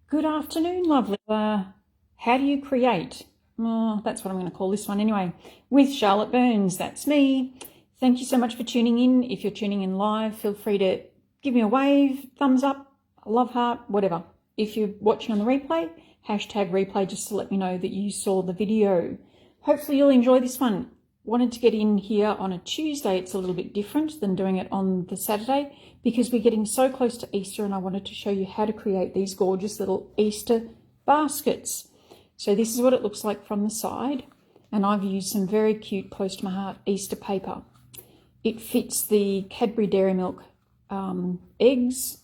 Good afternoon, lovely. How do you create? Oh, that's what I'm going to call this one anyway. With Charlotte Burns, that's me. Thank you so much for tuning in. If you're tuning in live, feel free to give me a wave, thumbs up, a love heart, whatever. If you're watching on the replay, hashtag replay just to let me know that you saw the video. Hopefully you'll enjoy this one. Wanted to get in here on a Tuesday. It's a little bit different than doing it on the Saturday because we're getting so close to Easter, and I wanted to show you how to create these gorgeous little Easter baskets. So this is what it looks like from the side, and I've used some very cute, close to my heart Easter paper. It fits the Cadbury Dairy Milk eggs.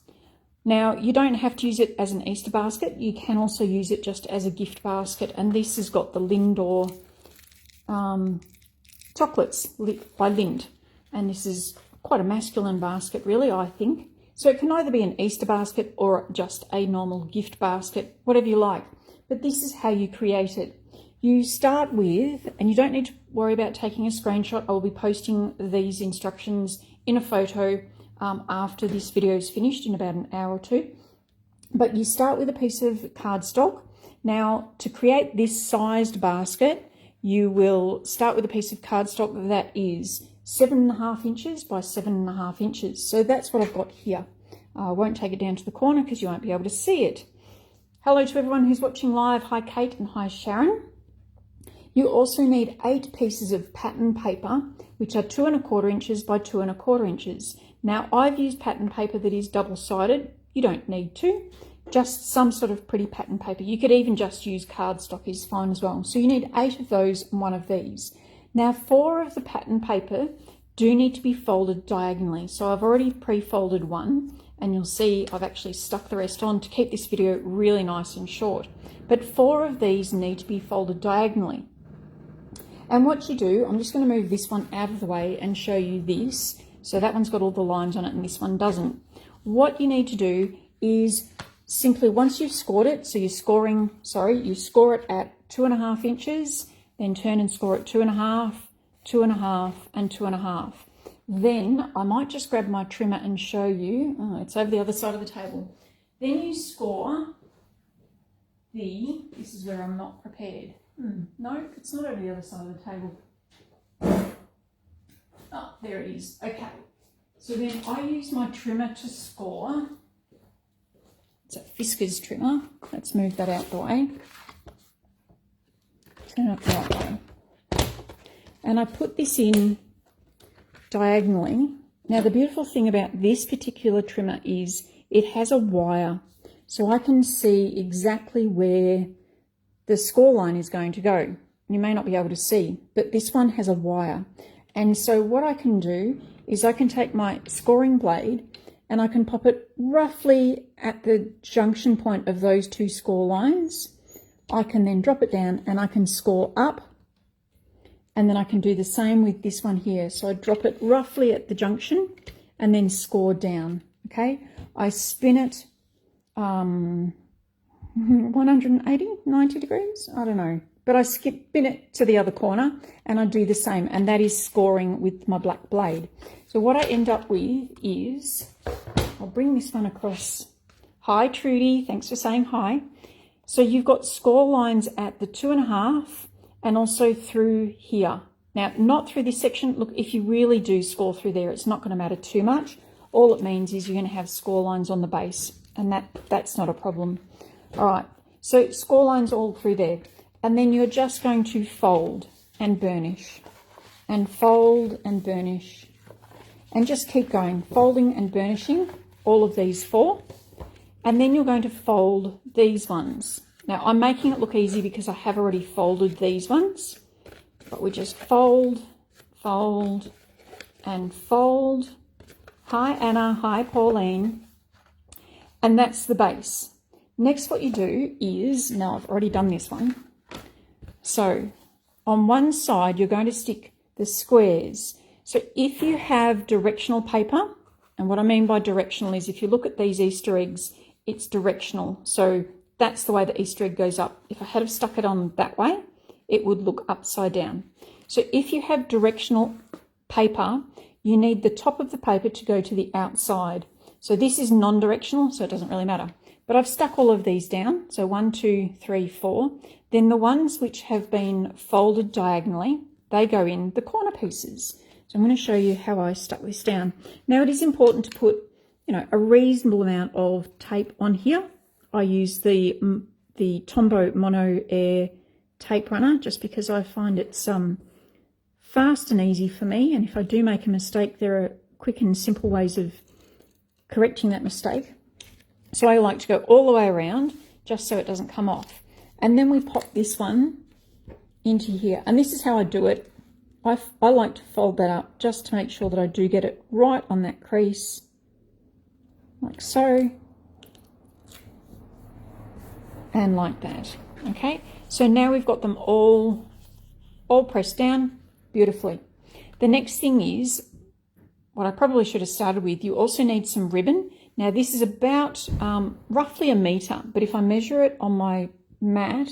Now, you don't have to use it as an Easter basket. You can also use it just as a gift basket, and this has got the Lindor chocolates by Lind, and this is quite a masculine basket, really, I think. So it can either be an Easter basket or just a normal gift basket, whatever you like. But this is how you create it. You start with, and you don't need to worry about taking a screenshot. I'll be posting these instructions in a photo after this video is finished in about an hour or two. But you start with a piece of cardstock. Now, to create this sized basket, you will start with a piece of cardstock that is 7.5 inches by 7.5 inches. So that's what I've got here. I won't take it down to the corner because you won't be able to see it. Hello to everyone who's watching live. Hi Kate and hi Sharon. You also need 8 pieces of pattern paper, which are 2.25 inches by 2.25 inches. Now I've used pattern paper that is double-sided. You don't need to. Just some sort of pretty pattern paper. You could even just use cardstock is fine as well. So you need 8 of those and 1 of these. Now 4 of the pattern paper do need to be folded diagonally. So I've already pre-folded one, and you'll see I've actually stuck the rest on to keep this video really nice and short. But 4 of these need to be folded diagonally. And what you do, I'm just going to move this one out of the way and show you this. So that one's got all the lines on it and this one doesn't. What you need to do is simply, once you've scored it, so you score it at 2.5 inches, then turn and score at 2.5, 2.5, and 2.5. Then I might just grab my trimmer and show you. Oh, it's over the other side of the table. Then you score this is where I'm not prepared. No, it's not over the other side of the table. Oh, there it is. Okay. So then I use my trimmer to score. It's a Fisker's trimmer. Let's move that out the way. Turn it the right way. And I put this in diagonally. Now the beautiful thing about this particular trimmer is it has a wire. So I can see exactly where the score line is going to go. You may not be able to see, but this one has a wire. And so what I can do is I can take my scoring blade and I can pop it roughly at the junction point of those 2 score lines. I can then drop it down and I can score up, and then I can do the same with this one here. So I drop it roughly at the junction and then score down, okay? I spin it 180, 90 degrees, I don't know. But I spin it to the other corner and I do the same, and that is scoring with my black blade. So what I end up with is, I'll bring this one across. Hi Trudy, thanks for saying hi. So you've got score lines at the 2.5 and also through here. Now, not through this section. Look, if you really do score through there, it's not going to matter too much. All it means is you're going to have score lines on the base, and that's not a problem. All right, so score lines all through there. And then you're just going to fold and burnish and fold and burnish and just keep going, folding and burnishing all of these 4. And then you're going to fold these ones. Now I'm making it look easy because I have already folded these ones, but we just fold, fold and fold. Hi Anna, hi Pauline. And that's the base. Next, what you do is, now I've already done this one. So on one side, you're going to stick the squares. So if you have directional paper, and what I mean by directional is if you look at these Easter eggs, it's directional. So that's the way the Easter egg goes up. If I had have stuck it on that way, it would look upside down. So if you have directional paper, you need the top of the paper to go to the outside. So this is non-directional, so it doesn't really matter. But I've stuck all of these down. So 1, 2, 3, 4. Then the ones which have been folded diagonally, they go in the corner pieces. So I'm going to show you how I stuck this down. Now it is important to put, a reasonable amount of tape on here. I use the Tombow Mono Air tape runner just because I find it's fast and easy for me. And if I do make a mistake, there are quick and simple ways of correcting that mistake. So I like to go all the way around just so it doesn't come off. And then we pop this one into here. And this is how I do it. I like to fold that up just to make sure that I do get it right on that crease, like so, and like that. Okay, so now we've got them all pressed down beautifully. The next thing is, what I probably should have started with, you also need some ribbon. Now this is about roughly 1 metre, but if I measure it on my mat,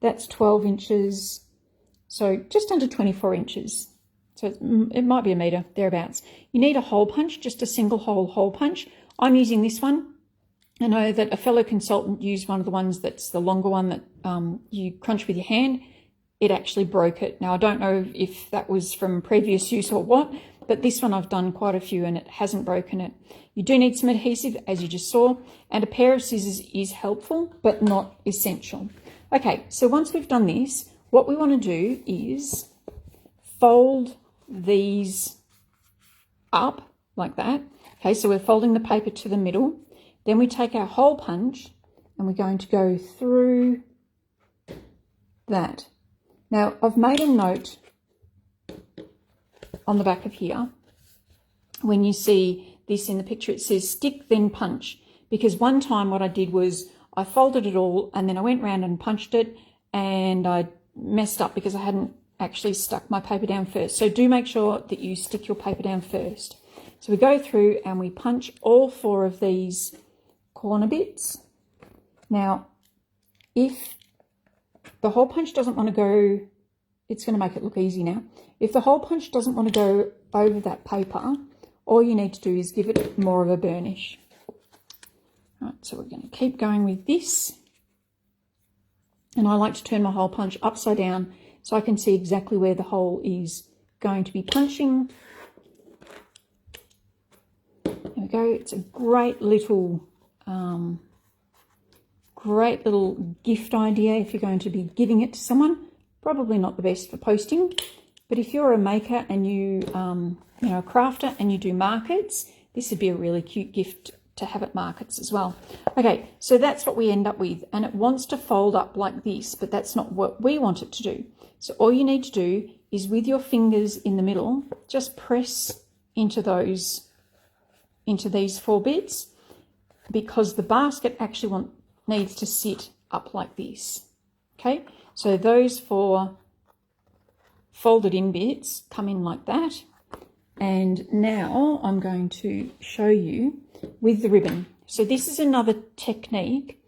that's 12 inches, so just under 24 inches. So it might be 1 metre, thereabouts. You need a hole punch, just a single hole punch. I'm using this one. I know that a fellow consultant used one of the ones that's the longer one that you crunch with your hand. It actually broke it. Now I don't know if that was from previous use or what, but this one I've done quite a few and it hasn't broken it. You do need some adhesive, as you just saw, and a pair of scissors is helpful, but not essential. Okay, so once we've done this, what we want to do is fold these up like that. Okay, so we're folding the paper to the middle. Then we take our hole punch and we're going to go through that. Now, I've made a note on the back of here. When you see this in the picture, it says stick, then punch. Because one time what I did was I folded it all and then I went round and punched it and I messed up because I hadn't actually stuck my paper down first. So do make sure that you stick your paper down first. So we go through and we punch all 4 of these corner bits. Now, if the hole punch doesn't want to go, it's going to make it look easy now. If the hole punch doesn't want to go over that paper, all you need to do is give it more of a burnish. Right, so we're going to keep going with this. And I like to turn my hole punch upside down so I can see exactly where the hole is going to be punching. There we go. It's a great little gift idea if you're going to be giving it to someone. Probably not the best for posting, but if you're a maker and you a crafter and you do markets, this would be a really cute gift to have at markets as well. Okay, so that's what we end up with, and it wants to fold up like this, but that's not what we want it to do. So all you need to do is with your fingers in the middle, just press into these 4 bits, because the basket actually needs to sit up like this. Okay, so those 4 folded in bits come in like that. And now I'm going to show you with the ribbon. So this is another technique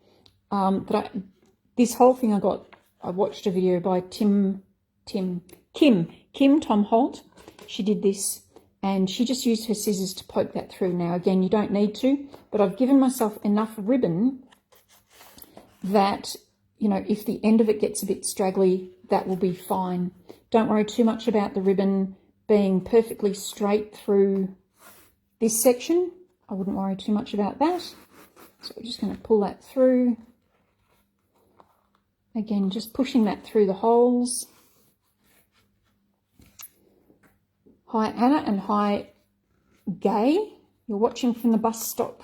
this whole thing I watched a video by Kim Tom Holt. She did this and she just used her scissors to poke that through. Now again, you don't need to, but I've given myself enough ribbon that, if the end of it gets a bit straggly, that will be fine. Don't worry too much about the ribbon being perfectly straight through this section. I wouldn't worry too much about that. So we're just going to pull that through. Again, just pushing that through the holes. Hi Anna and hi Gay. You're watching from the bus stop.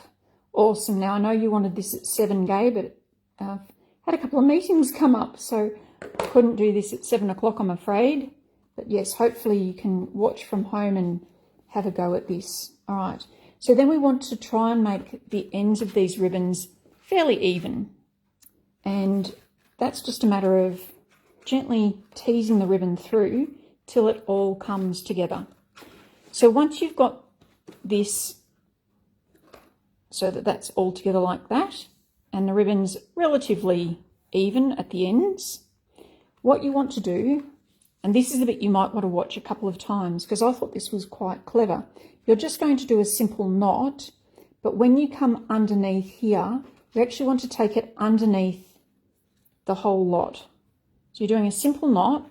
Awesome. Now I know you wanted this at 7, Gay, but I've had a couple of meetings come up, so I couldn't do this at 7 o'clock, I'm afraid. But yes, hopefully you can watch from home and have a go at this. All right. So then we want to try and make the ends of these ribbons fairly even. And that's just a matter of gently teasing the ribbon through till it all comes together. So once you've got this so that that's all together like that, and the ribbon's relatively even at the ends, what you want to do, and this is the bit you might want to watch a couple of times because I thought this was quite clever. You're just going to do a simple knot, but when you come underneath here, you actually want to take it underneath the whole lot. So you're doing a simple knot,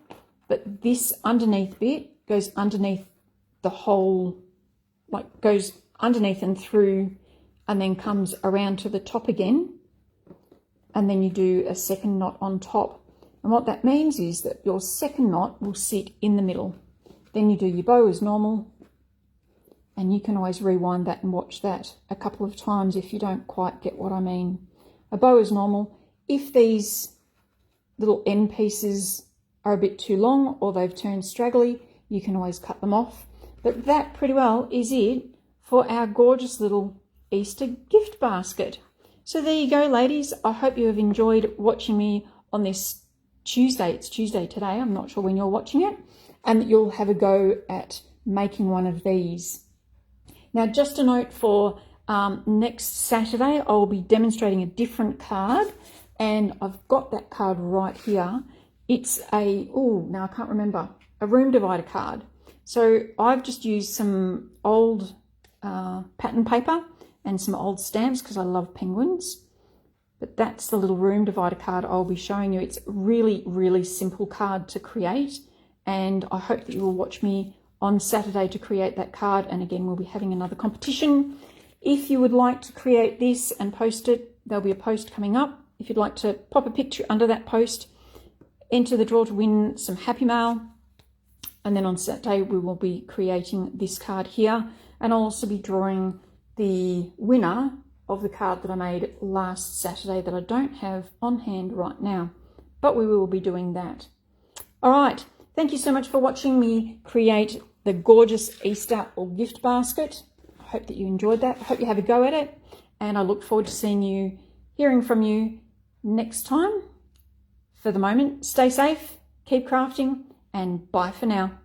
but this underneath bit goes underneath the whole, like goes underneath and through, and then comes around to the top again. And then you do a second knot on top. And what that means is that your second knot will sit in the middle. Then you do your bow as normal, and you can always rewind that and watch that a couple of times if you don't quite get what I mean. A bow as normal. If these little end pieces are a bit too long or they've turned straggly, you can always cut them off. But that pretty well is it for our gorgeous little Easter gift basket. So there you go, ladies. I hope you have enjoyed watching me on this Tuesday. It's Tuesday today. I'm not sure when you're watching it. And that you'll have a go at making one of these. Now, just a note for next Saturday, I'll be demonstrating a different card. And I've got that card right here. It's now I can't remember, a room divider card. So I've just used some old pattern paper and some old stamps because I love penguins. But that's the little room divider card I'll be showing you. It's a really, really simple card to create. And I hope that you will watch me on Saturday to create that card. And again, we'll be having another competition. If you would like to create this and post it, there'll be a post coming up. If you'd like to pop a picture under that post, enter the draw to win some Happy Mail. And then on Saturday, we will be creating this card here. And I'll also be drawing the winner of the card that I made last Saturday that I don't have on hand right now. But we will be doing that. All right. Thank you so much for watching me create the gorgeous Easter or gift basket. I hope that you enjoyed that. I hope you have a go at it. And I look forward to seeing you, hearing from you next time. For the moment, stay safe, keep crafting, and bye for now.